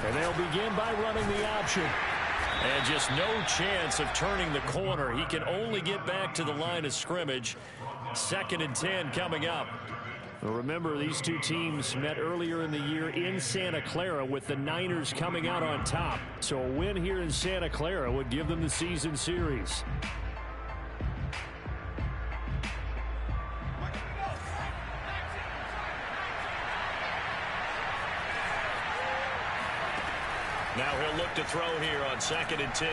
And they'll begin by running the option. And just no chance of turning the corner. He can only get back to the line of scrimmage. 2nd and 10 coming up. Well, remember, these two teams met earlier in the year in Santa Clara with the Niners coming out on top. So a win here in Santa Clara would give them the season series. Now he'll look to throw here on 2nd and 10.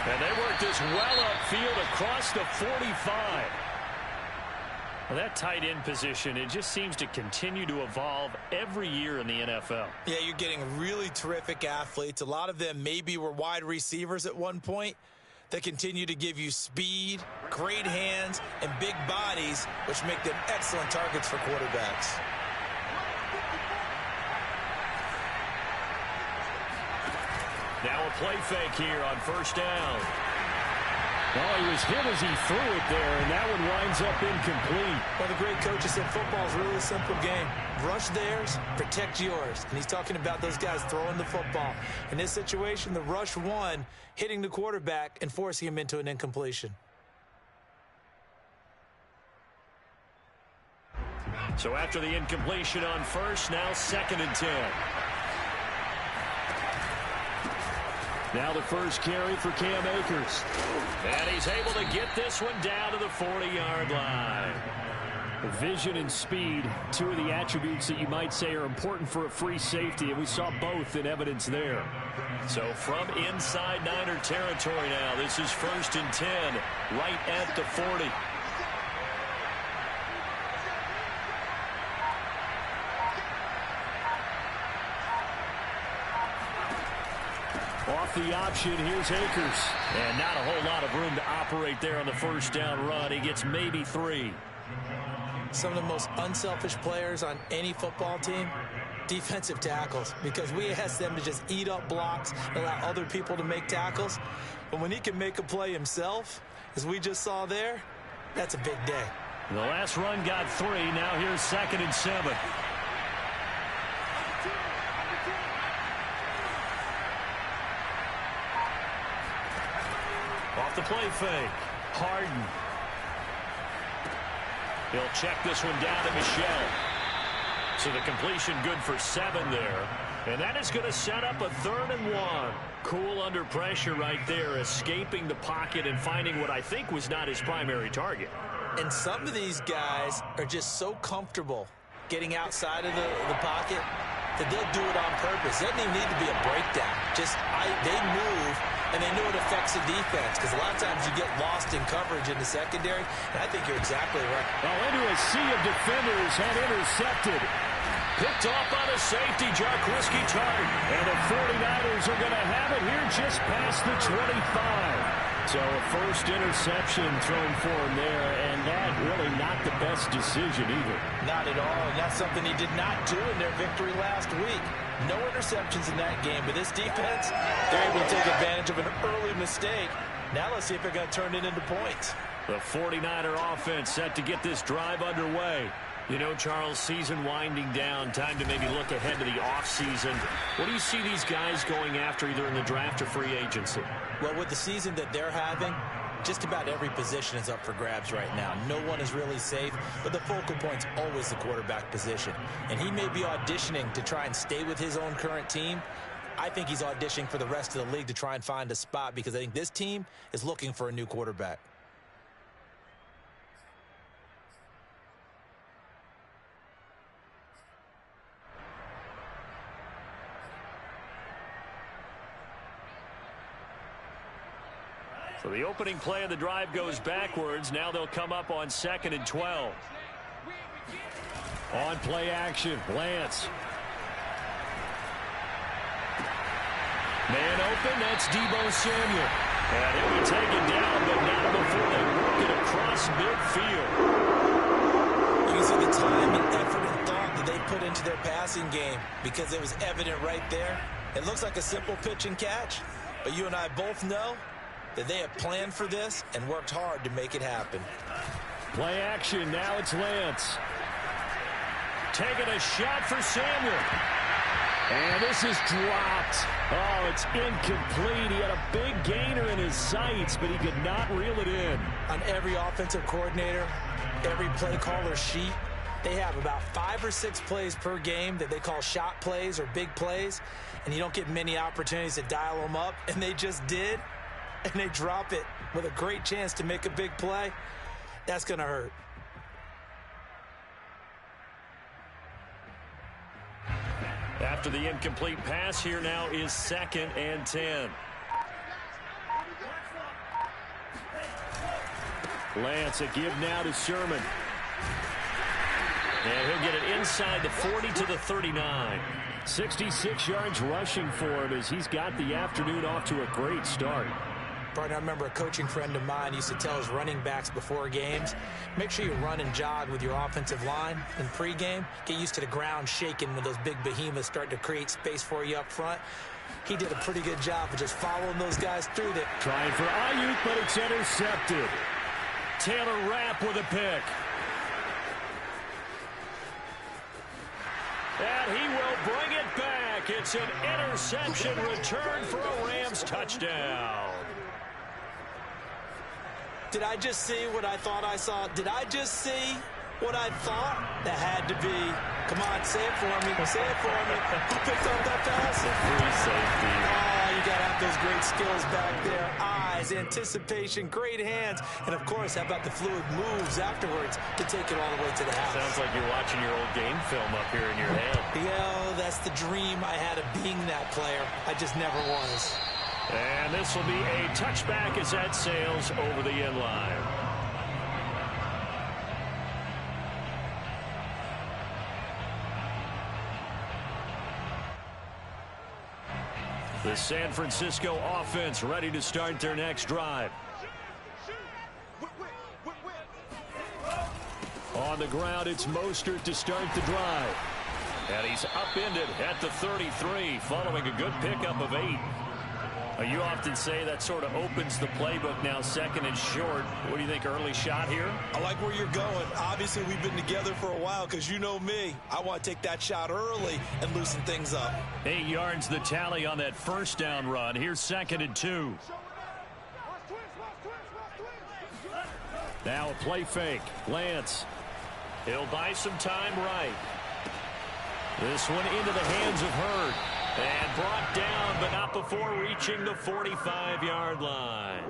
And they work this well upfield across the 45. Well, that tight end position, it just seems to continue to evolve every year in the NFL. Yeah, you're getting really terrific athletes. A lot of them maybe were wide receivers at one point. They continue to give you speed, great hands, and big bodies, which make them excellent targets for quarterbacks. Now a play fake here on 1st down. Well, he was hit as he threw it there, and that one winds up incomplete. Well, the great coaches said football is really a simple game. Rush theirs, protect yours. And he's talking about those guys throwing the football. In this situation, the rush won, hitting the quarterback and forcing him into an incompletion. So after the incompletion on 1st, now 2nd and 10. Now the first carry for Cam Akers. And he's able to get this one down to the 40-yard line. Vision and speed, two of the attributes that you might say are important for a free safety, and we saw both in evidence there. So from inside Niner territory now, this is 1st and 10, right at the 40. Off the option, here's Akers. And not a whole lot of room to operate there on the 1st down run. He gets maybe 3. Some of the most unselfish players on any football team, defensive tackles, because we ask them to just eat up blocks and allow other people to make tackles. But when he can make a play himself, as we just saw there, that's a big day. The last run got 3. Now here's 2nd and 7. Off the play fake. Harden. He'll check this one down to Michelle. So the completion good for 7 there. And that is going to set up a 3rd and 1. Cool under pressure right there, escaping the pocket and finding what I think was not his primary target. And some of these guys are just so comfortable getting outside of the pocket that they'll do it on purpose. It doesn't even need to be a breakdown. They move, and they know it affects the defense, because a lot of times you get lost in coverage in the secondary, and I think you're exactly right. Well, into a sea of defenders, and intercepted. Picked off on a safety, Jarquiski Tart. And the 49ers are going to have it here just past the 25. So a first interception thrown for him there, and that really not the best decision either. Not at all, and that's something he did not do in their victory last week. No interceptions in that game, but this defense, they're able to take advantage of an early mistake. Now let's see if they're going to turn it into points. The 49er offense set to get this drive underway. You know, Charles, season winding down, time to maybe look ahead to the offseason. What do you see these guys going after either in the draft or free agency? Well, with the season that they're having, just about every position is up for grabs right now. No one is really safe, but the focal point's always the quarterback position. And he may be auditioning to try and stay with his own current team. I think he's auditioning for the rest of the league to try and find a spot, because I think this team is looking for a new quarterback. So the opening play of the drive goes backwards. Now they'll come up on 2nd and 12. On play action, Lance. Man open, that's Deebo Samuel. And he'll be taken down, but not before they work it across midfield. You can see the time and effort and thought that they put into their passing game, because it was evident right there. It looks like a simple pitch and catch, but you and I both know that they have planned for this and worked hard to make it happen. Play action, now it's Lance. Taking a shot for Samuel. And this is dropped. Oh, it's incomplete. He had a big gainer in his sights, but he could not reel it in. On every offensive coordinator, every play caller sheet, they have about 5 or 6 plays per game that they call shot plays or big plays, and you don't get many opportunities to dial them up, and they just did, and they drop it with a great chance to make a big play. That's going to hurt. After the incomplete pass, here now is 2nd and 10. Lance, a give now to Sherman. And he'll get it inside the 40 to the 39. 66 yards rushing for him as he's got the afternoon off to a great start. Partner, I remember a coaching friend of mine used to tell his running backs before games, make sure you run and jog with your offensive line in pregame. Get used to the ground shaking when those big behemoths start to create space for you up front. He did a pretty good job of just following those guys through there. Trying for Ayuk, but it's intercepted. Taylor Rapp with a pick. And he will bring it back. It's an interception return for a Rams touchdown. Did I just see what I thought I saw? Did I just see what I thought? That had to be. Come on, say it for me. Say it for me. Who picked up that pass? Free safety. Oh, you got to have those great skills back there. Eyes, anticipation, great hands. And, of course, how about the fluid moves afterwards to take it all the way to the house? Sounds like you're watching your old game film up here in your head. Yeah, that's the dream I had of being that player. I just never was. And this will be a touchback as that sails over the end line. The San Francisco offense ready to start their next drive. On the ground, it's Mostert to start the drive. And he's upended at the 33, following a good pickup of 8. You often say that sort of opens the playbook now, 2nd and short. What do you think, early shot here? I like where you're going. Obviously, we've been together for a while because you know me. I want to take that shot early and loosen things up. 8 yards the tally on that first down run. Here's 2nd and 2. Now a play fake. Lance. He'll buy some time right. This one into the hands of Hurd. And brought down, but not before reaching the 45-yard line.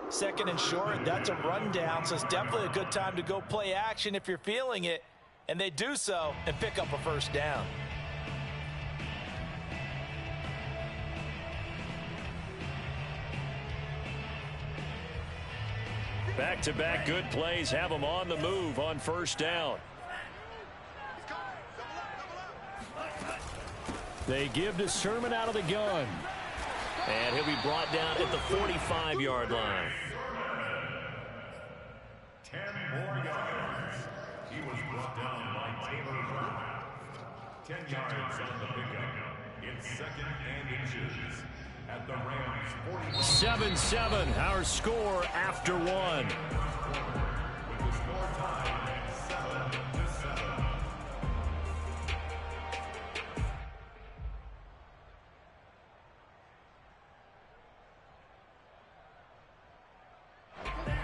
2nd and short, that's a rundown, so it's definitely a good time to go play action if you're feeling it. And they do so and pick up a first down. Back-to-back good plays have them on the move on first down. They give to Sherman out of the gun. And he'll be brought down at the 45-yard line. 10 more yards. He was brought down by Taylor Rapp. 10 yards on the pickup. It's 2nd and inches at the Rams 40. 7-7, our score after 1. With the score tied at 7-7.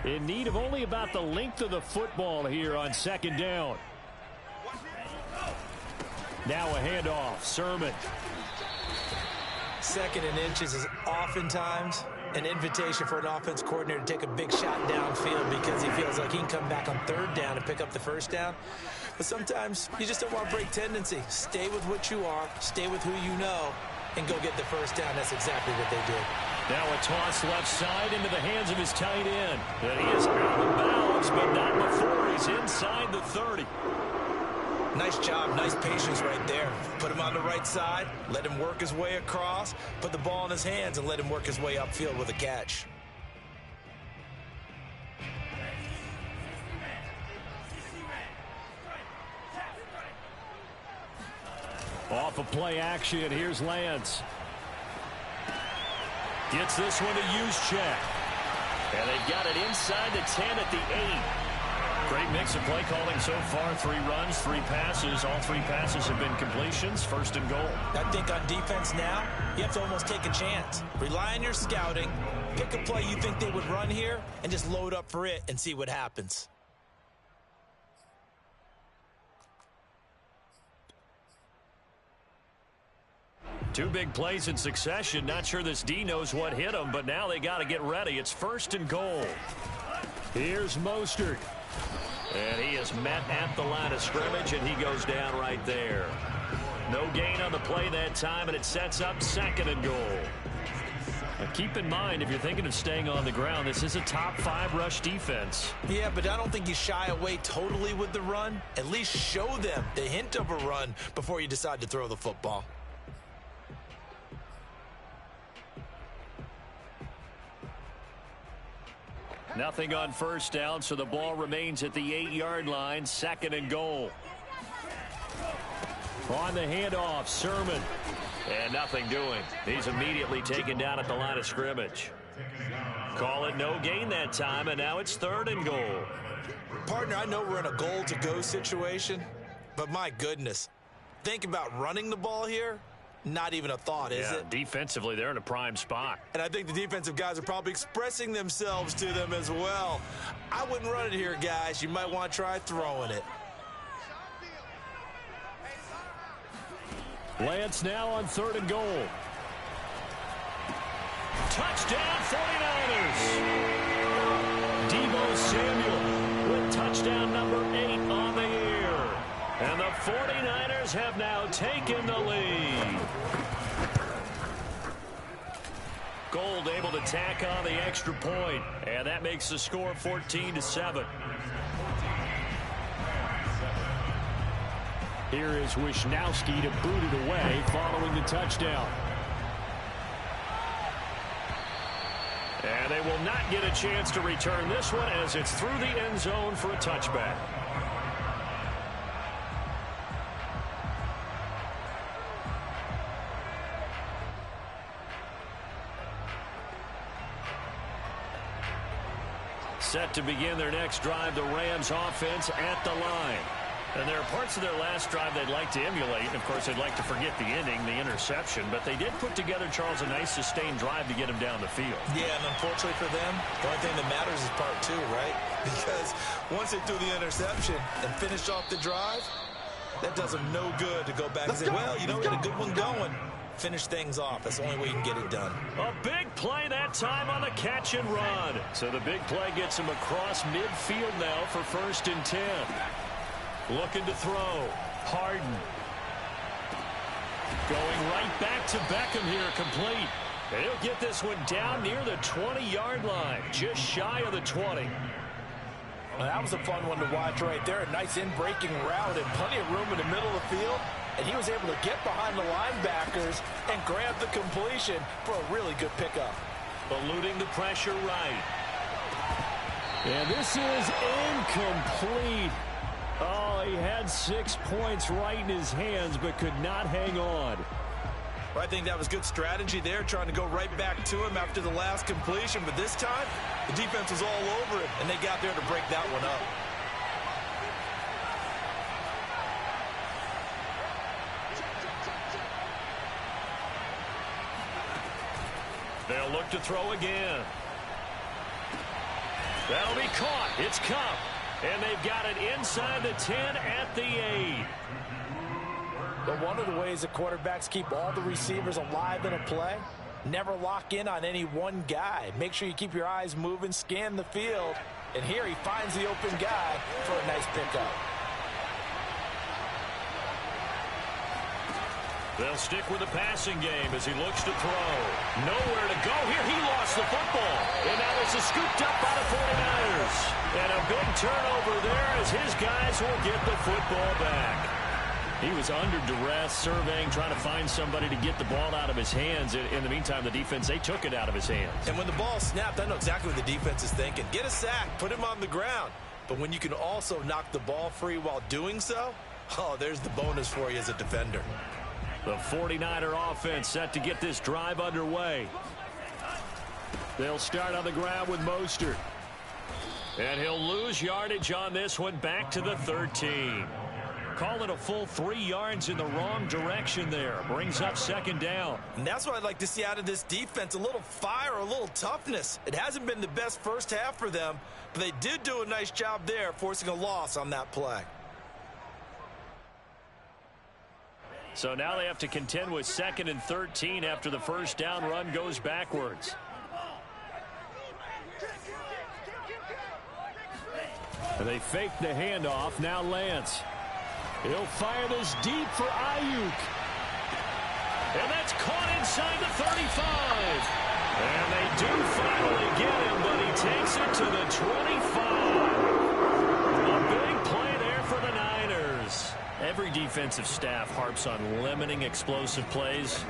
In need of only about the length of the football here on 2nd down. Now a handoff. Sermon. 2nd and inches is oftentimes an invitation for an offense coordinator to take a big shot downfield because he feels like he can come back on 3rd down and pick up the first down. But sometimes you just don't want to break tendency. Stay with what you are, stay with who you know, and go get the first down. That's exactly what they did. Now a toss left side into the hands of his tight end. And he is out of bounds, but not before he's inside the 30. Nice job, nice patience right there. Put him on the right side, let him work his way across, put the ball in his hands, and let him work his way upfield with a catch. Off of play action, here's Lance. Gets this one to use check. And they've got it inside the 10 at the 8. Great mix of play calling so far. 3 runs, 3 passes. All 3 passes have been completions. First and goal. I think on defense now, you have to almost take a chance. Rely on your scouting. Pick a play you think they would run here and just load up for it and see what happens. Two big plays in succession. Not sure this D knows what hit him, but now they got to get ready. It's first and goal. Here's Mostert. And he is met at the line of scrimmage, and he goes down right there. No gain on the play that time, and it sets up second and goal. Now keep in mind, if you're thinking of staying on the ground, this is a top 5 rush defense. Yeah, but I don't think you shy away totally with the run. At least show them the hint of a run before you decide to throw the football. Nothing on first down, so the ball remains at the 8-yard line. Second and goal. On the handoff, Sermon. And nothing doing. He's immediately taken down at the line of scrimmage. Call it no gain that time, and now it's third and goal. Partner, I know we're in a goal-to-go situation, but my goodness, think about running the ball here. Not even a thought, is it? Defensively, they're in a prime spot. And I think the defensive guys are probably expressing themselves to them as well. I wouldn't run it here, guys. You might want to try throwing it. Lance now on third and goal. Touchdown, 49ers. Deebo Samuel with touchdown number 8 on the year. And the 49ers have now taken the lead. Gold able to tack on the extra point, and that makes the score 14-7. Here is Wisnowski to boot it away following the touchdown. And they will not get a chance to return this one as it's through the end zone for a touchback. Set to begin their next drive, the Rams offense at the line. And there are parts of their last drive they'd like to emulate. And, of course, they'd like to forget the ending, the interception. But they did put together, Charles, a nice sustained drive to get him down the field. Yeah, and unfortunately for them, the only thing that matters is part 2, right? Because once they threw the interception and finished off the drive, that does them no good to go back and say, well, you know, we got a good one going. Finish things off. That's the only way you can get it done. A big play that time on the catch and run. So the big play gets him across midfield now for first and 10. Looking to throw. Harden. Going right back to Beckham here, complete. And he'll get this one down near the 20-yard line, just shy of the 20. Well, that was a fun one to watch right there. A nice in-breaking route and plenty of room in the middle of the field. And he was able to get behind the linebackers and grab the completion for a really good pickup. Eluding the pressure right. And this is incomplete. Oh, he had 6 points right in his hands, but could not hang on. Well, I think that was good strategy there, trying to go right back to him after the last completion. But this time, the defense was all over it, and they got there to break that one up. They'll look to throw again. That'll be caught. It's Cup. And they've got it inside the 10 at the 8. But one of the ways that quarterbacks keep all the receivers alive in a play, never lock in on any one guy. Make sure you keep your eyes moving, scan the field. And here he finds the open guy for a nice pickup. They'll stick with the passing game as he looks to throw. Nowhere to go here. He lost the football. And now this is scooped up by the 49ers. And a big turnover there as his guys will get the football back. He was under duress, surveying, trying to find somebody to get the ball out of his hands. In the meantime, the defense, they took it out of his hands. And when the ball snapped, I know exactly what the defense is thinking. Get a sack, put him on the ground. But when you can also knock the ball free while doing so, oh, there's the bonus for you as a defender. The 49er offense set to get this drive underway. They'll start on the ground with Mostert. And he'll lose yardage on this one, back to the 13. Call it a full 3 yards in the wrong direction there. Brings up second down. And that's what I'd like to see out of this defense, a little fire, a little toughness. It hasn't been the best first half for them, but they did do a nice job there, forcing a loss on that play. So now they have to contend with 2nd and 13 after the first down run goes backwards. And they fake the handoff. Now Lance. He'll fire this deep for Ayuk. And that's caught inside the 35. And they do finally get him, but he takes it to the 25. A big play there for the Niners. Every defensive staff harps on limiting explosive plays.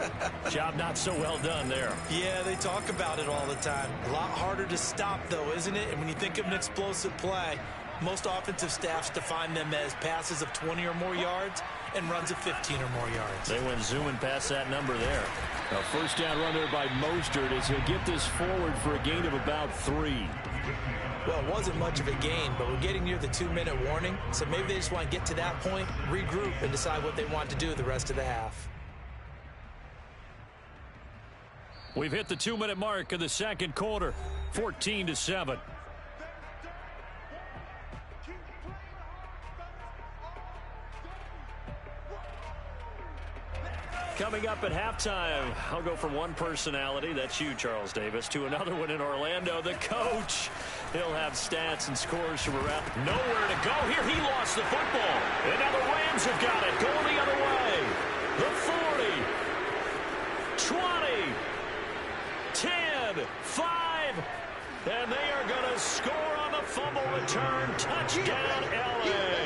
Job not so well done there. Yeah, they talk about it all the time. A lot harder to stop, though, isn't it? And when you think of an explosive play, most offensive staffs define them as passes of 20 or more yards and runs of 15 or more yards. They went zooming past that number there. A first down run there by Mostert as he'll get this forward for a gain of about 3. Well, it wasn't much of a gain, but we're getting near the 2-minute warning, so maybe they just want to get to that point, regroup, and decide what they want to do the rest of the half. We've hit the 2-minute mark of the second quarter, 14-7. Coming up at halftime, I'll go from one personality, that's you, Charles Davis, to another one in Orlando, the coach. He'll have stats and scores from around. Nowhere to go here. He lost the football. And now the Rams have got it. Going the other way. The 40, 20, 10, 5. And they are going to score on the fumble return. Touchdown, L.A.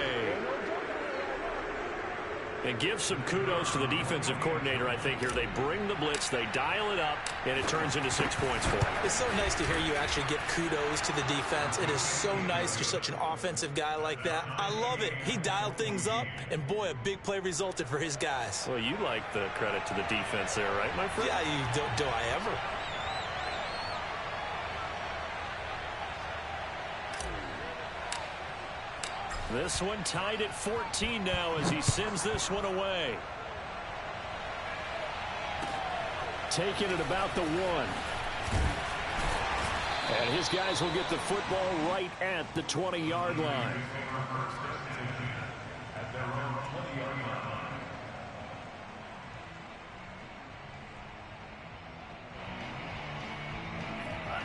And give some kudos to the defensive coordinator, I think, here. They bring the blitz, they dial it up, and it turns into 6 points for them. It's so nice to hear you actually give kudos to the defense. It is so nice. You're such an offensive guy like that. I love it. He dialed things up, and boy, a big play resulted for his guys. Well, you like the credit to the defense there, right, my friend? Yeah, you do I ever. This one tied at 14 now as he sends this one away. Taking it about the 1. And his guys will get the football right at the 20-yard line.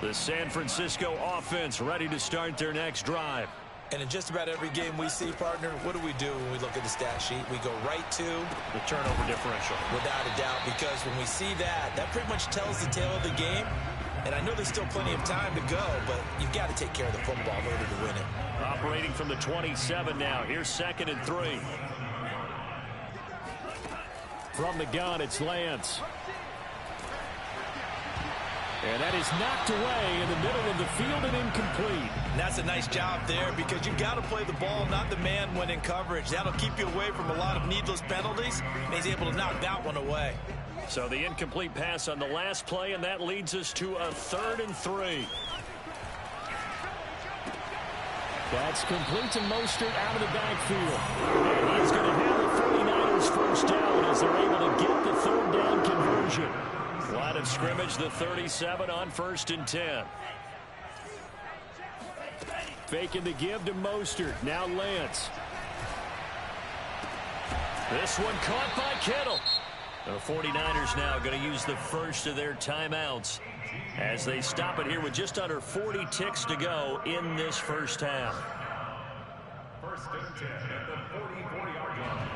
The San Francisco offense ready to start their next drive. And in just about every game we see, partner, what do we do when we look at the stat sheet? We go right to the turnover differential. Without a doubt, because when we see that, that pretty much tells the tale of the game. And I know there's still plenty of time to go, but you've got to take care of the football in order to win it. Operating from the 27 now. Here's 2nd and 3. From the gun, it's Lance. And that is knocked away in the middle of the field and incomplete. And that's a nice job there because you've got to play the ball, not the man when in coverage. That'll keep you away from a lot of needless penalties. And he's able to knock that one away. So the incomplete pass on the last play, and that leads us to a 3rd and 3. That's complete to Mostert out of the backfield. And he's going to have the 49ers first down as they're able to get the 3rd down conversion. Line of scrimmage, the 37 on 1st and 10. Faking the give to Mostert. Now Lance. This one caught by Kittle. The 49ers now going to use the first of their timeouts as they stop it here with just under 40 ticks to go in this first half. 1st and 10 at the 44-yard line.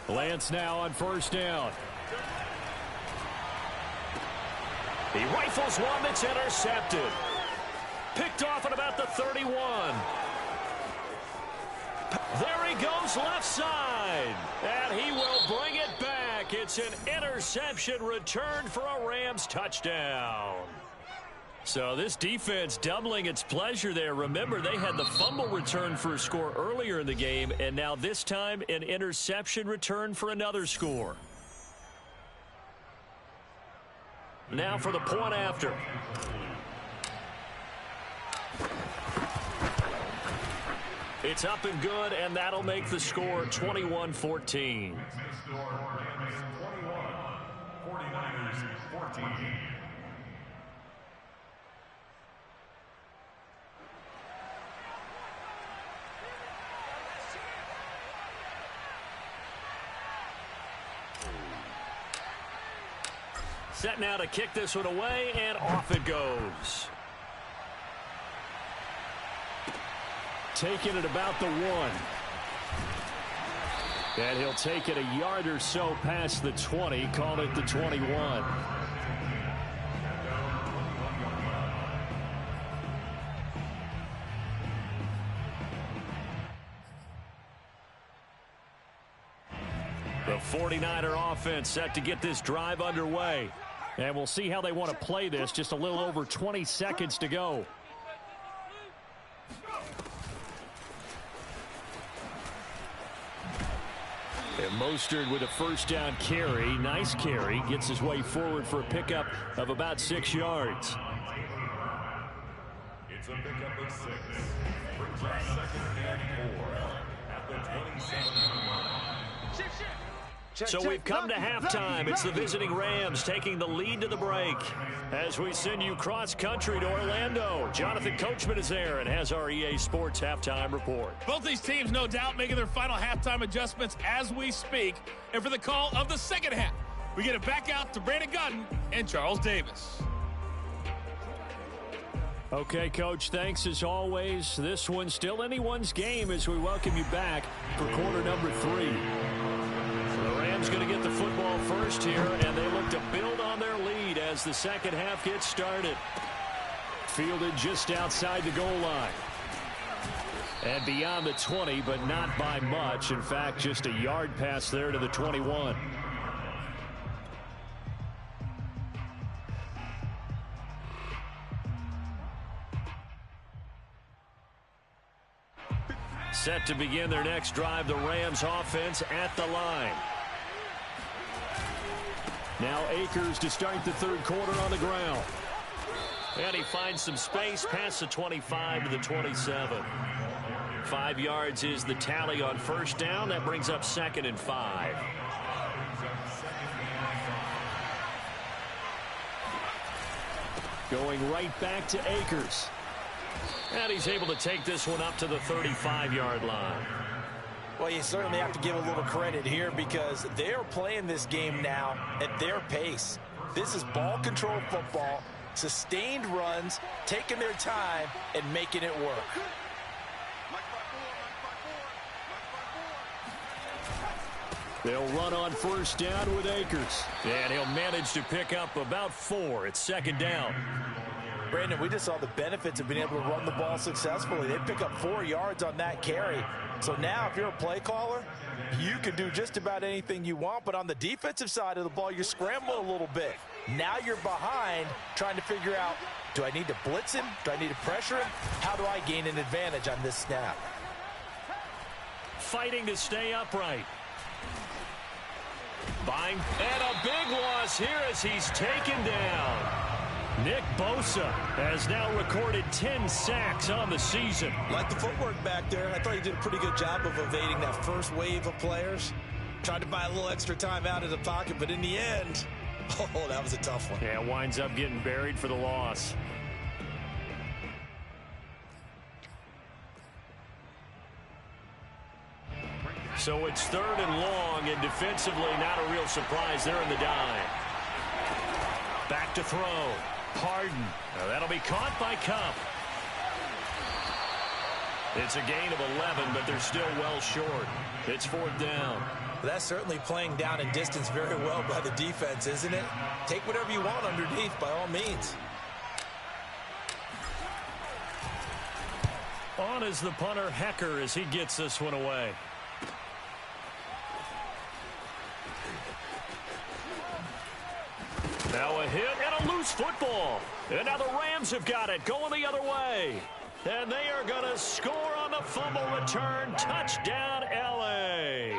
Lance now on 1st down. He rifles one that's intercepted. Picked off at about the 31. There he goes left side. And he will bring it back. It's an interception return for a Rams touchdown. So this defense doubling its pleasure there. Remember, they had the fumble return for a score earlier in the game, and now this time an interception return for another score. Now for the point after. It's up and good, and that'll make the score 21-14. 49ers 14. Set now to kick this one away, and off it goes. Taking it about the 1. And he'll take it a yard or so past the 20, call it the 21. The 49er offense set to get this drive underway. And we'll see how they want to play this. Just a little over 20 seconds to go. And Mostert with a first down carry. Nice carry. Gets his way forward for a pickup of about 6 yards. It's a pickup of 6. Brings up 2nd and 4 at the 27-yard line. So we've come to halftime. It's the visiting Rams taking the lead to the break. As we send you cross-country to Orlando, Jonathan Coachman is there and has our EA Sports halftime report. Both these teams, no doubt, making their final halftime adjustments as we speak. And for the call of the second half, we get it back out to Brandon Gutton and Charles Davis. Okay, Coach, thanks as always. This one's still anyone's game as we welcome you back for quarter number 3. The Rams going to get the football first here, and they look to build on their lead as the second half gets started. Fielded just outside the goal line. And beyond the 20, but not by much. In fact, just a yard pass there to the 21. Set to begin their next drive, the Rams offense at the line. Now Akers to start the third quarter on the ground. And he finds some space past the 25 to the 27. 5 yards is the tally on first down. That brings up 2nd and 5. Going right back to Akers. And he's able to take this one up to the 35-yard line. Well, you certainly have to give a little credit here because they're playing this game now at their pace. This is ball control football, sustained runs, taking their time, and making it work. They'll run on first down with Akers. And he'll manage to pick up about 4. It's 2nd down. Brandon, we just saw the benefits of being able to run the ball successfully. They pick up 4 yards on that carry. So now if you're a play caller, you can do just about anything you want. But on the defensive side of the ball, you're scrambling a little bit. Now you're behind trying to figure out, do I need to blitz him? Do I need to pressure him? How do I gain an advantage on this snap? Fighting to stay upright. And a big loss here as he's taken down. Nick Bosa has now recorded 10 sacks on the season. Like the footwork back there, I thought he did a pretty good job of evading that first wave of players. Tried to buy a little extra time out of the pocket, but in the end, oh, that was a tough one. Yeah, winds up getting buried for the loss. So it's 3rd and long, and defensively not a real surprise there in the dime. Back to throw. Harden. Now that'll be caught by Cup. It's a gain of 11, but they're still well short. It's 4th down. That's certainly playing down in distance very well by the defense, isn't it? Take whatever you want underneath by all means. On is the punter, Hecker, as he gets this one away. Now a hit and a loose football. And now the Rams have got it going the other way. And they are going to score on the fumble return. Touchdown, L.A.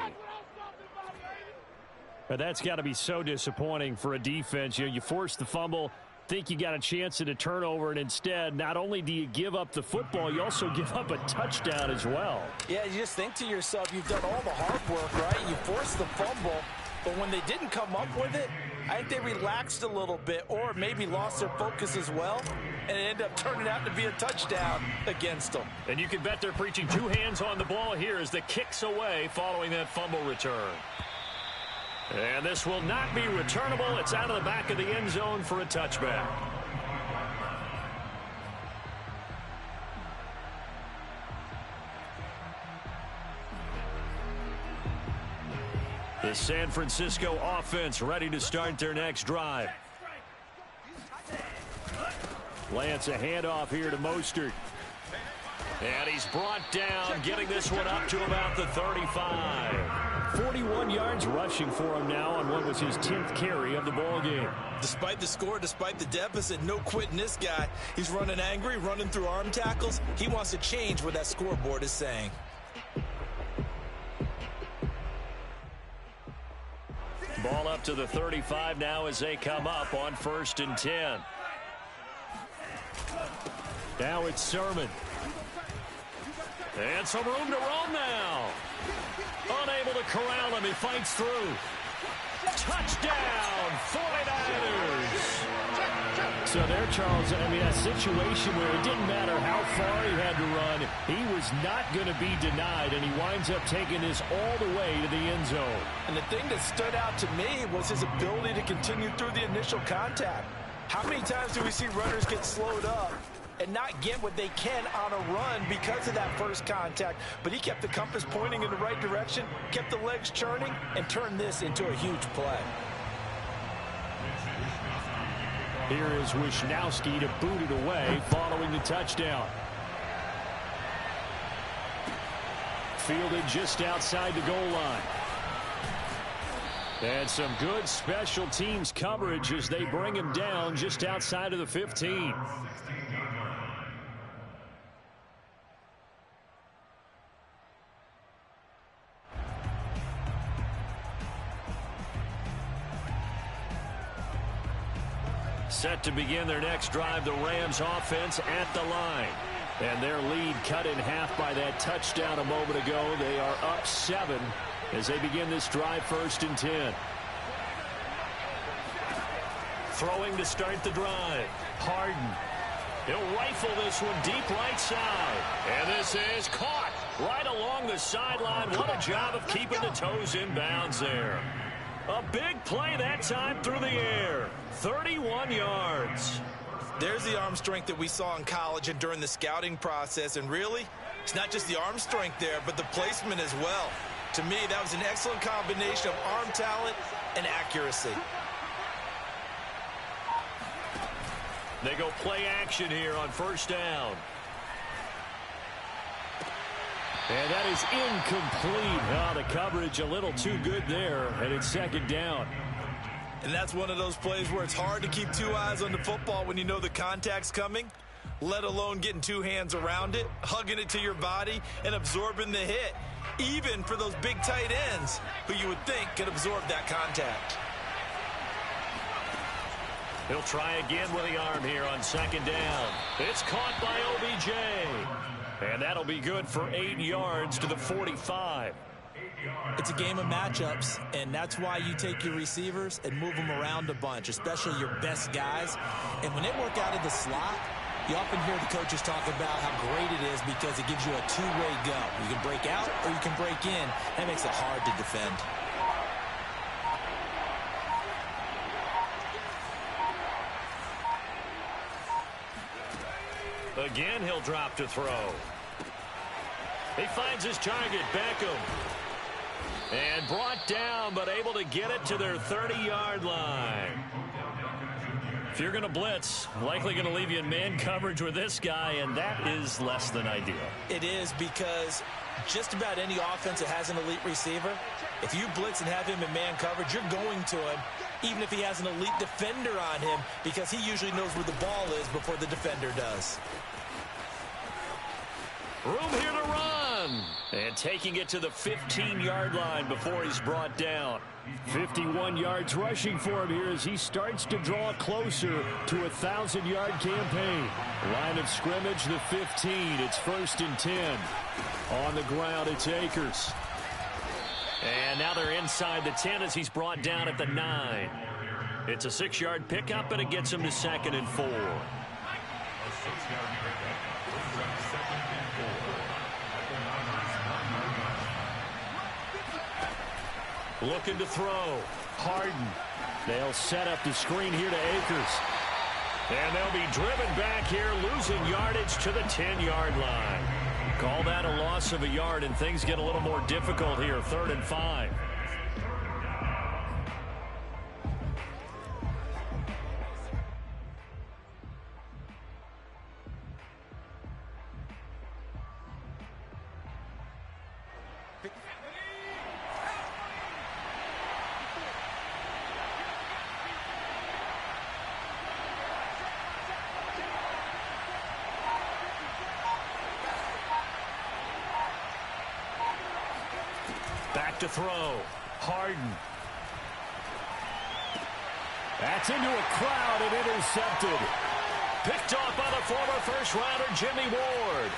But that's got to be so disappointing for a defense. You force the fumble, think you got a chance at a turnover, and instead, not only do you give up the football, you also give up a touchdown as well. Yeah, you just think to yourself, you've done all the hard work, right? You forced the fumble, but when they didn't come up with it, I think they relaxed a little bit or maybe lost their focus as well, and it ended up turning out to be a touchdown against them. And you can bet they're preaching two hands on the ball here as the kick's away following that fumble return. And this will not be returnable. It's out of the back of the end zone for a touchback. The San Francisco offense ready to start their next drive. Lance a handoff here to Mostert. And he's brought down, getting this one up to about the 35. 41 yards rushing for him now on what was his 10th carry of the ball game. Despite the score, despite the deficit, no quitting this guy. He's running angry, running through arm tackles. He wants to change what that scoreboard is saying. Ball up to the 35 now as they come up on 1st and 10. Now it's Sermon. And some room to roam now. Unable to corral him. He fights through. Touchdown, 49ers. So there, Charles, I mean, a situation where it didn't matter how far he had to run, he was not going to be denied, and he winds up taking this all the way to the end zone. And the thing that stood out to me was his ability to continue through the initial contact. How many times do we see runners get slowed up and not get what they can on a run because of that first contact? But he kept the compass pointing in the right direction, kept the legs churning, and turned this into a huge play. Here is Wishnowski to boot it away following the touchdown. Fielded just outside the goal line. And some good special teams coverage as they bring him down just outside of the 15. Set to begin their next drive, the Rams offense at the line. And their lead cut in half by that touchdown a moment ago. They are up 7 as they begin this drive, 1st and 10. Throwing to start the drive. Harden. He'll rifle this one deep right side. And this is caught right along the sideline. What a job of keeping the toes in bounds there. A big play that time through the air. 31 yards. There's the arm strength that we saw in college and during the scouting process. And really, it's not just the arm strength there, but the placement as well. To me, that was an excellent combination of arm talent and accuracy. They go play action here on 1st down. And that is incomplete. Oh, the coverage a little too good there, and it's 2nd down. And that's one of those plays where it's hard to keep two eyes on the football when you know the contact's coming, let alone getting two hands around it, hugging it to your body, and absorbing the hit, even for those big tight ends who you would think could absorb that contact. He'll try again with the arm here on 2nd down. It's caught by OBJ. And that'll be good for 8 yards to the 45. It's a game of matchups, and that's why you take your receivers and move them around a bunch, especially your best guys. And when they work out of the slot, you often hear the coaches talk about how great it is because it gives you a two-way go. You can break out or you can break in. That makes it hard to defend. Again, he'll drop to throw. He finds his target, Beckham. And brought down, but able to get it to their 30-yard line. If you're going to blitz, likely going to leave you in man coverage with this guy, and that is less than ideal. It is, because just about any offense that has an elite receiver, if you blitz and have him in man coverage, you're going to him, even if he has an elite defender on him, because he usually knows where the ball is before the defender does. Room here to run. And taking it to the 15-yard line before he's brought down. 51 yards rushing for him here as he starts to draw closer to a 1,000-yard campaign. Line of scrimmage, the 15. It's 1st and 10. On the ground, it's Akers. And now they're inside the 10 as he's brought down at the 9. It's a 6-yard pickup, and it gets him to 2nd and 4. Looking to throw. Harden. They'll set up the screen here to Akers. And they'll be driven back here, losing yardage to the 10-yard line. Call that a loss of a yard, and things get a little more difficult here. 3rd and 5. Back to throw. Harden. That's into a crowd and intercepted. Picked off by the former first-rounder Jimmy Ward.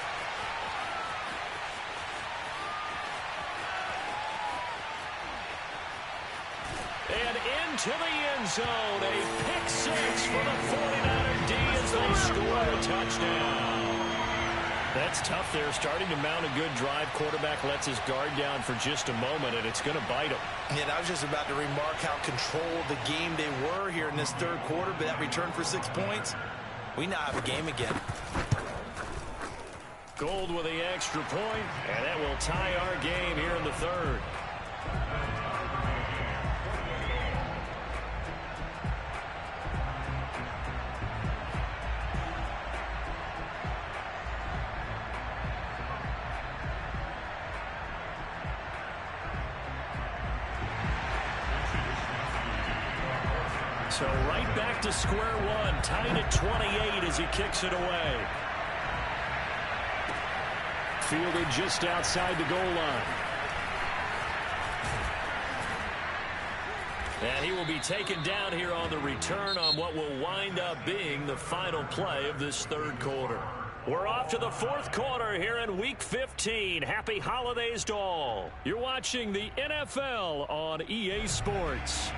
And into the end zone. A pick 6 for the 49er D as they score a touchdown. That's tough there, starting to mount a good drive. Quarterback lets his guard down for just a moment, and it's going to bite him. And I was just about to remark how controlled the game they were here in this 3rd quarter, but that return for 6 points, we now have a game again. Gold with the extra point, and that will tie our game here in the 3rd. So right back to square one, tied at 28 as he kicks it away. Fielded just outside the goal line. And he will be taken down here on the return on what will wind up being the final play of this 3rd quarter. We're off to the 4th quarter here in Week 15. Happy holidays to all. You're watching the NFL on EA Sports.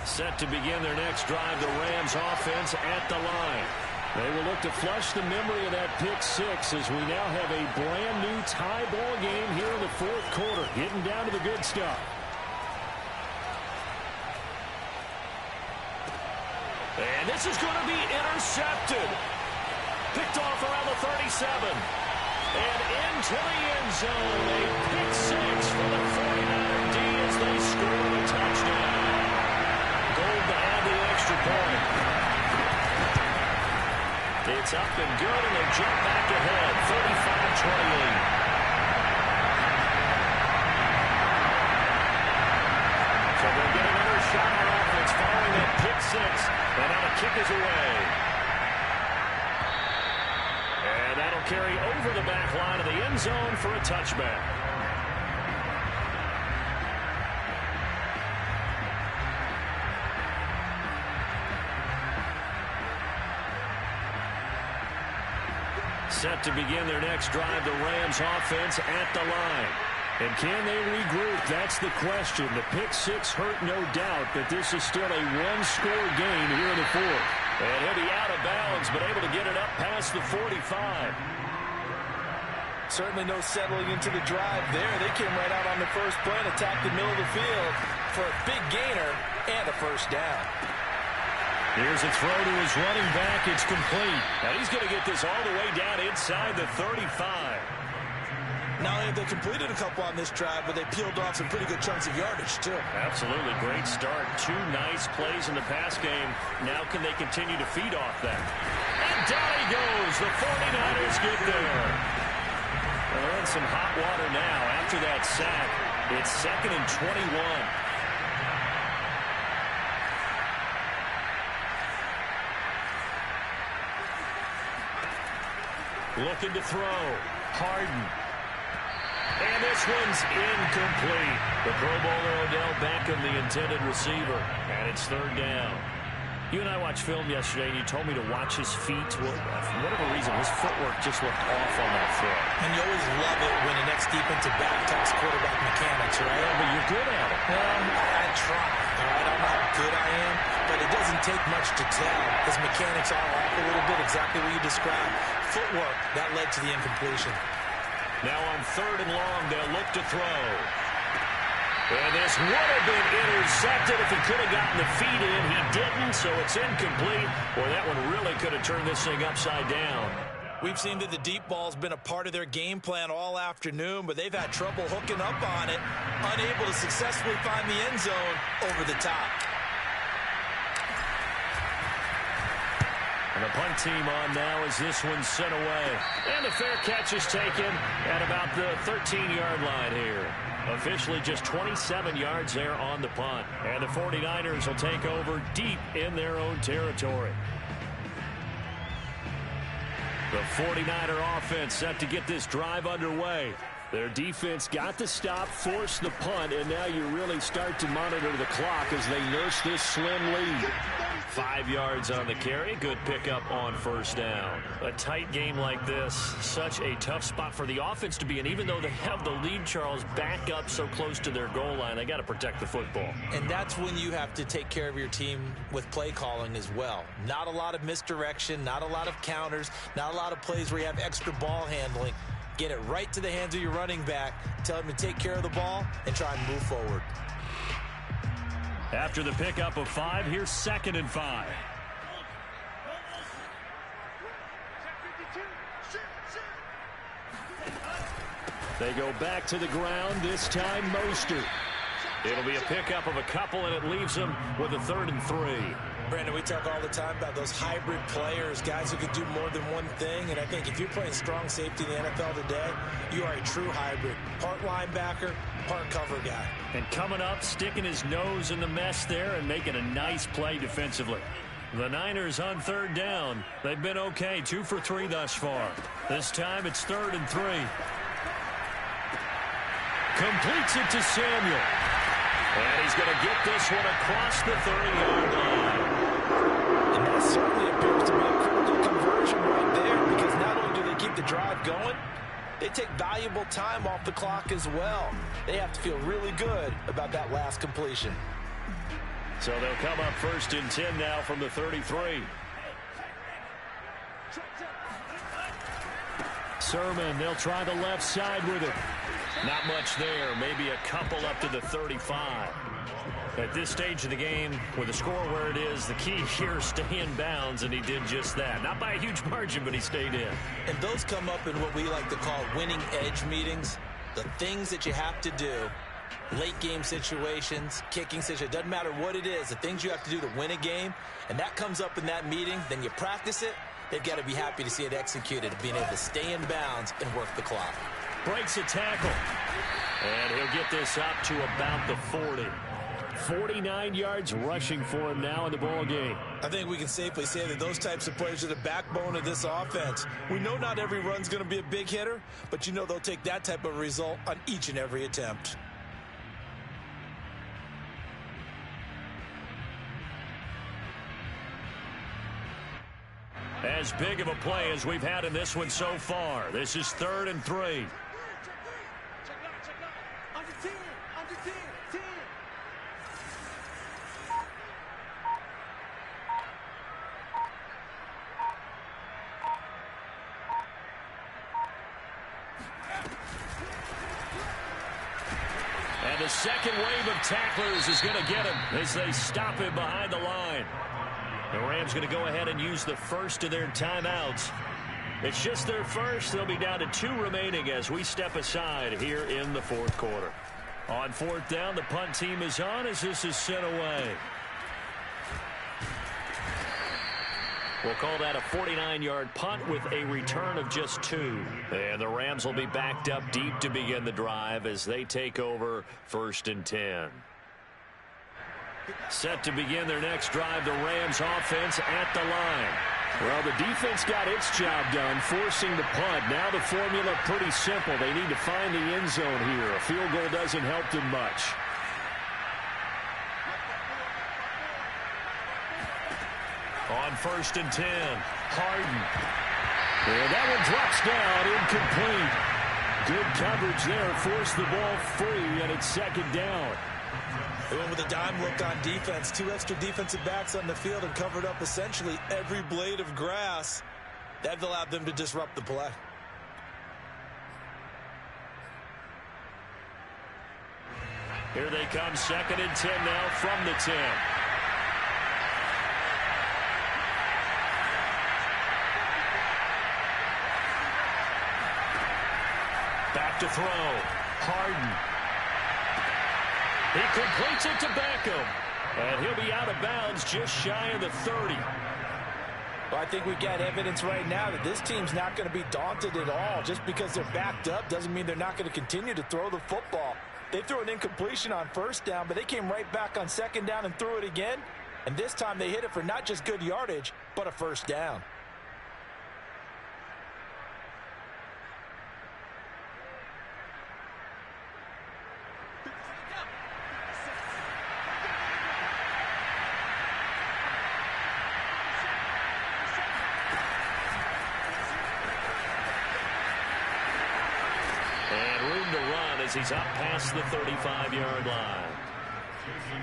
Set to begin their next drive, the Rams offense at the line. They will look to flush the memory of that pick 6 as we now have a brand new tie ball game here in the 4th quarter, getting down to the good stuff. And this is going to be intercepted. Picked off around the 37. And into the end zone, a pick 6 for the 49er D as they score a touchdown. Gold to add the extra point. It's up and good, and they jump back ahead, 35-28. So they'll get another shot on offense following that pick 6, and now the kick is away. And that'll carry over the back line of the end zone for a touchback. Set to begin their next drive, the Rams offense at the line. And can they regroup? That's the question. The pick 6 hurt, no doubt, but this is still a one-score game here in the 4th. And he'll be out of bounds, but able to get it up past the 45. Certainly no settling into the drive there. They came right out on the first play and attacked the middle of the field for a big gainer and a first down. Here's a throw to his running back. It's complete. Now he's going to get this all the way down inside the 35. Not only have they completed a couple on this drive, but they peeled off some pretty good chunks of yardage, too. Absolutely. Great start. 2 nice plays in the pass game. Now can they continue to feed off that? And down he goes. The 49ers get there. Well, they're in some hot water now after that sack. It's 2nd and 21. Looking to throw. Harden. And this one's incomplete. The Pro Bowler Odell Beckham, the intended receiver. And it's 3rd down. You and I watched film yesterday, and you told me to watch his feet. Well, for whatever reason, his footwork just looked off on that throw. And you always love it when an ex-defensive back talks quarterback mechanics, right? Yeah, but you're good at it. Well, I try. All right, I don't know how good I am, but it doesn't take much to tell. His mechanics are off a little bit, exactly what you described. Footwork, that led to the incompletion. Now on 3rd and long, they'll look to throw. And this would have been intercepted if he could have gotten the feet in. He didn't, so it's incomplete. Boy, that one really could have turned this thing upside down. We've seen that the deep ball's been a part of their game plan all afternoon, but they've had trouble hooking up on it, unable to successfully find the end zone over the top. And the punt team on now as this one's sent away. And the fair catch is taken at about the 13-yard line here. Officially just 27 yards there on the punt. And the 49ers will take over deep in their own territory. The 49er offense set to get this drive underway. Their defense got the stop, forced the punt, and now you really start to monitor the clock as they nurse this slim lead. 5 yards on the carry. Good pickup on 1st down. A tight game like this, such a tough spot for the offense to be in. Even though they have the lead, Charles, back up so close to their goal line, they got to protect the football. And that's when you have to take care of your team with play calling as well. Not a lot of misdirection, not a lot of counters, not a lot of plays where you have extra ball handling. Get it right to the hands of your running back, tell him to take care of the ball, and try and move forward. After the pickup of 5, here's 2nd and 5. They go back to the ground, this time Mostert. It'll be a pickup of a couple, and it leaves them with a 3rd and 3. Brandon, we talk all the time about those hybrid players, guys who can do more than one thing. And I think if you're playing strong safety in the NFL today, you are a true hybrid. Part linebacker, part cover guy. And coming up, sticking his nose in the mess there and making a nice play defensively. The Niners on 3rd down. They've been okay, 2 for 3 thus far. This time it's 3rd and 3. Completes it to Samuel. And he's going to get this one across the 30-yard line. And that certainly appears to be a critical conversion right there, because not only do they keep the drive going, they take valuable time off the clock as well. They have to feel really good about that last completion. So they'll come up 1st and 10 now from the 33. Sermon, they'll try the left side with it. Not much there, maybe a couple up to the 35. At this stage of the game, with the score where it is, the key here is stay in bounds, and he did just that. Not by a huge margin, but he stayed in. And those come up in what we like to call winning edge meetings. The things that you have to do, late game situations, kicking situations, doesn't matter what it is, the things you have to do to win a game, and that comes up in that meeting, then you practice it, they've got to be happy to see it executed, being able to stay in bounds and work the clock. Breaks a tackle. And he'll get this up to about the 40. 49 yards rushing for him now in the ball game. I think we can safely say that those types of players are the backbone of this offense. We know not every run's going to be a big hitter, but you know they'll take that type of result on each and every attempt. As big of a play as we've had in this one so far. This is 3rd and 3. And the second wave of tacklers is going to get him as they stop him behind the line. The Rams going to go ahead and use the first of their timeouts. It's just their first. They'll be down to 2 remaining as we step aside here in the fourth quarter. On fourth down, the punt team is on as this is sent away. We'll call that a 49-yard punt with a return of just 2. And the Rams will be backed up deep to begin the drive as they take over 1st and 10. Set to begin their next drive, the Rams offense at the line. Well, the defense got its job done, forcing the punt. Now the formula pretty simple. They need to find the end zone here. A field goal doesn't help them much. On 1st and 10, Harden. And that one drops down, incomplete. Good coverage there, forced the ball free, and it's 2nd down. They went with a dime look on defense. 2 extra defensive backs on the field and covered up essentially every blade of grass. That allowed them to disrupt the play. Here they come, 2nd and 10 now from the 10. Back to throw. Harden. He completes it to Beckham. And he'll be out of bounds just shy of the 30. Well, I think we got evidence right now that this team's not going to be daunted at all. Just because they're backed up doesn't mean they're not going to continue to throw the football. They threw an incompletion on 1st down, but they came right back on 2nd down and threw it again. And this time they hit it for not just good yardage, but a 1st down. He's up past the 35-yard line.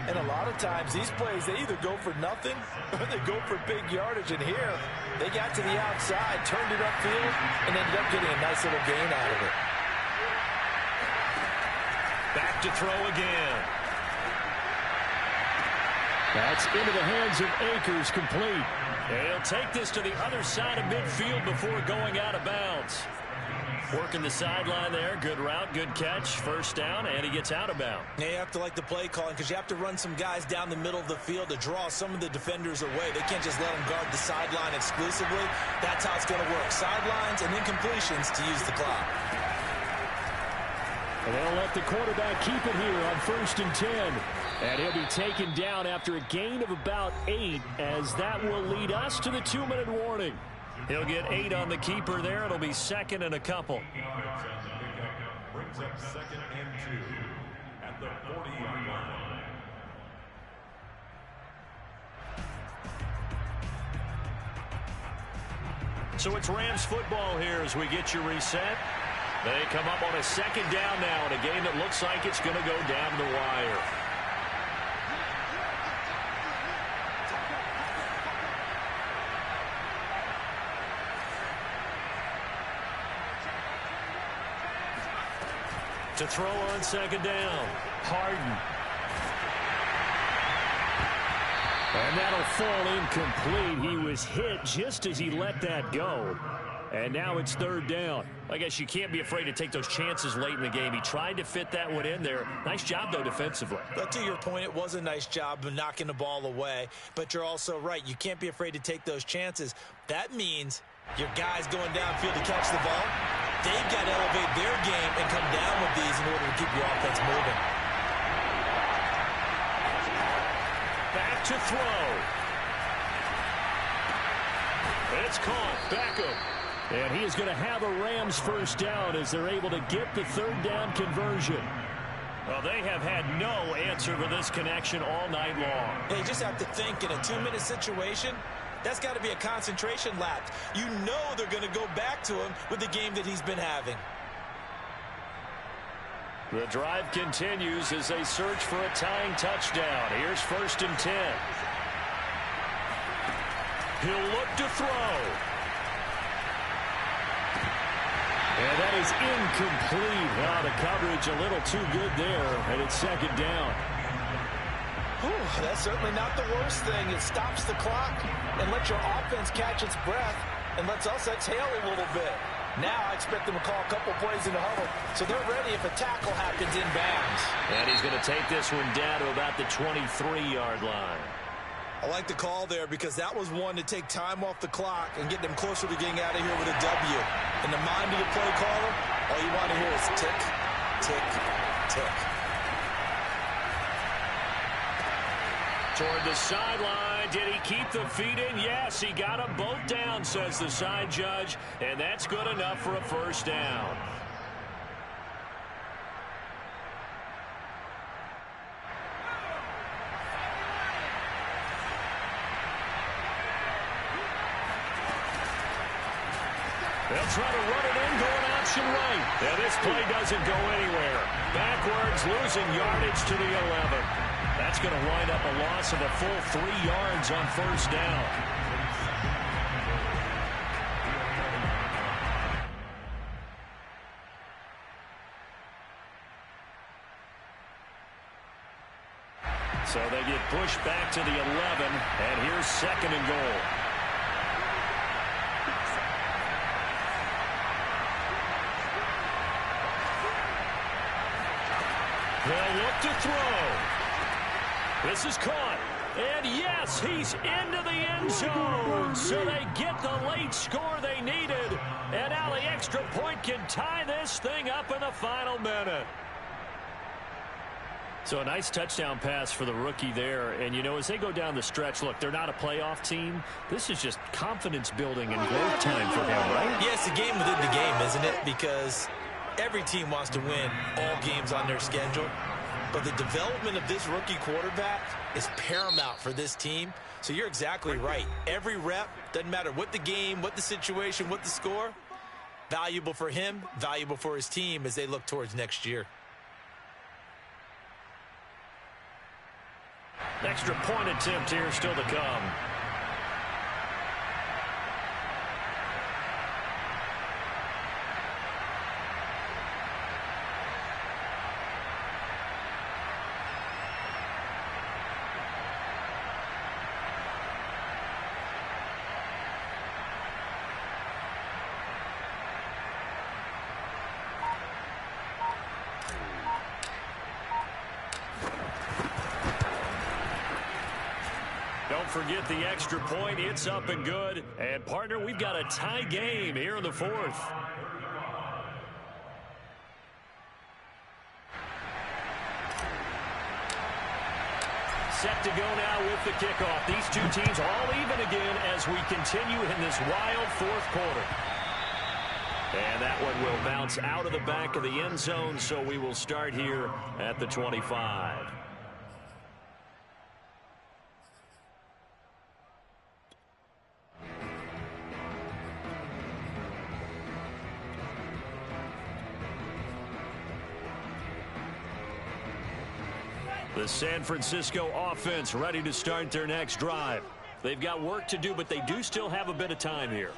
And a lot of times these plays, they either go for nothing or they go for big yardage. And here, they got to the outside, turned it upfield, and ended up getting a nice little gain out of it. Back to throw again. That's into the hands of Akers, complete. And he'll take this to the other side of midfield before going out of bounds. Working the sideline there. Good route, good catch. 1st down, and he gets out of bounds. Yeah, you have to like the play calling because you have to run some guys down the middle of the field to draw some of the defenders away. They can't just let them guard the sideline exclusively. That's how it's going to work. Sidelines and incompletions to use the clock. And they'll let the quarterback keep it here on 1st and 10. And he'll be taken down after a gain of about 8, as that will lead us to the 2-minute warning. He'll get 8 on the keeper there. It'll be 2nd and a couple. Brings up 2nd and 2 at the 40-yard line. So it's Rams football here as we get you reset. They come up on a 2nd down now in a game that looks like it's going to go down the wire. To throw on 2nd down, Harden. And that'll fall incomplete. He was hit just as he let that go. And now it's 3rd down. I guess you can't be afraid to take those chances late in the game. He tried to fit that one in there. Nice job, though, defensively. But to your point, it was a nice job of knocking the ball away. But you're also right. You can't be afraid to take those chances. That means your guys going downfield to catch the ball, they've got to elevate their game and come down with these in order to keep your offense moving. Back to throw. It's caught. Beckham. And he is going to have a Rams 1st down as they're able to get the 3rd down conversion. Well, they have had no answer for this connection all night long. They just have to think in a 2-minute situation. That's got to be a concentration lapse. You know they're going to go back to him with the game that he's been having. The drive continues as they search for a tying touchdown. Here's 1st and 10. He'll look to throw. And that is incomplete. Wow, the coverage a little too good there, and it's 2nd down. That's certainly not the worst thing. It stops the clock and lets your offense catch its breath. and lets us exhale a little bit. Now I expect them to call a couple plays in the huddle, so they're ready if a tackle happens in bounds. And he's going to take this one down to about the 23-yard line. I like the call there because that was one to take time off the clock and get them closer to getting out of here with a W. In the mind of the play caller, all you want to hear is tick, tick, tick. Toward the sideline. Did he keep the feet in? Yes, he got them both down, says the side judge, and that's good enough for a first down. They'll try to run it in, going option right. And this play doesn't go anywhere. Backwards, losing yardage to the 11. That's going to wind up a loss of a full 3 yards on first down. So they get pushed back to the 11, and here's second and goal. They'll look to throw. This is caught. And yes, he's into the end zone. So they get the late score they needed. And now the extra point can tie this thing up in the final minute. So a nice touchdown pass for the rookie there. And, you know, as they go down the stretch, look, they're not a playoff team. This is just confidence building and growth time for him, right? Yeah, it's a game within the game, isn't it? Because every team wants to win all games on their schedule. But the development of this rookie quarterback is paramount for this team. So you're exactly right. Every rep, doesn't matter what the game, what the situation, what the score, valuable for him, valuable for his team as they look towards next year. Extra point attempt here still to come. Don't forget the extra point. It's up and good. And, partner, we've got a tie game here in the fourth. Set to go now with the kickoff. These two teams all even again as we continue in this wild fourth quarter. And that one will bounce out of the back of the end zone, so we will start here at the 25. The San Francisco offense ready to start their next drive. They've got work to do, but they do still have a bit of time here.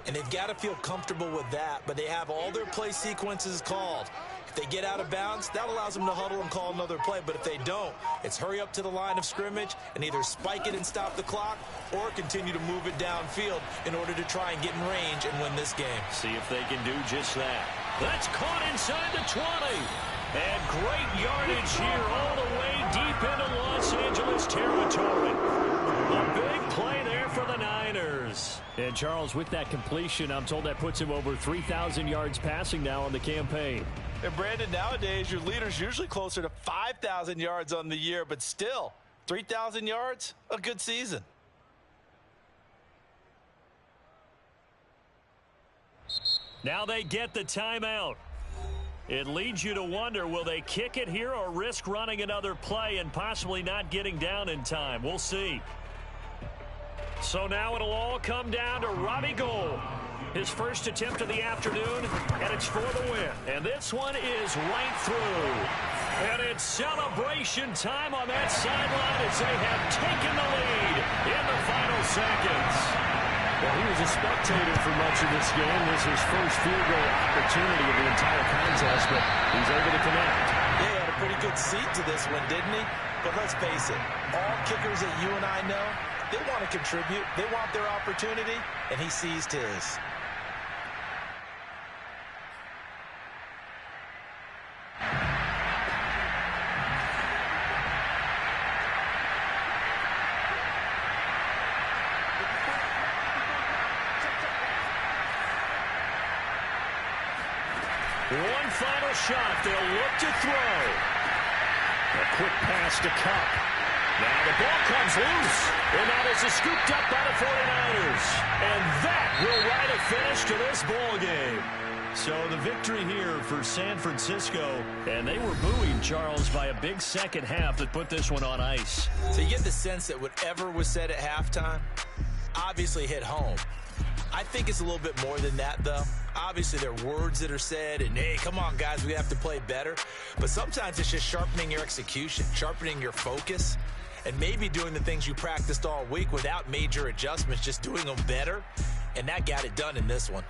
And they've got to feel comfortable with that, but they have all their play sequences called. If they get out of bounds, that allows them to huddle and call another play. But if they don't, it's hurry up to the line of scrimmage and either spike it and stop the clock or continue to move it downfield in order to try and get in range and win this game. See if they can do just that. That's caught inside the 20. And great yardage here all the way deep into Los Angeles territory. A big play there for the Niners. And, Charles, with that completion, I'm told that puts him over 3,000 yards passing now on the campaign. And, Brandon, nowadays your leader's usually closer to 5,000 yards on the year, but still, 3,000 yards, a good season. Now they get the timeout. It leads you to wonder, will they kick it here or risk running another play and possibly not getting down in time? We'll see. So now it'll all come down to Robbie Gould. His first attempt of the afternoon, and it's for the win. And this one is right through. And it's celebration time on that sideline as they have taken the lead in the final seconds. Well, he was a spectator for much of this game. This is his first field goal opportunity of the entire contest, but he's able to connect. Yeah, he had a pretty good seat to this one, didn't he? But let's face it, all kickers that you and I know, they want to contribute. They want their opportunity. and he seized his. One final shot. They'll look to throw. A quick pass to Cup. Now the ball comes loose. And that is scooped up by the 49ers. And that will write a finish to this ball game. So the victory here for San Francisco. And they were buoyed, Charles, by a big second half that put this one on ice. So you get the sense that whatever was said at halftime obviously hit home. I think it's a little bit more than that, though. Obviously, there are words that are said, and, hey, come on, guys, we have to play better. But sometimes it's just sharpening your execution, sharpening your focus, and maybe doing the things you practiced all week without major adjustments, just doing them better. And that got it done in this one.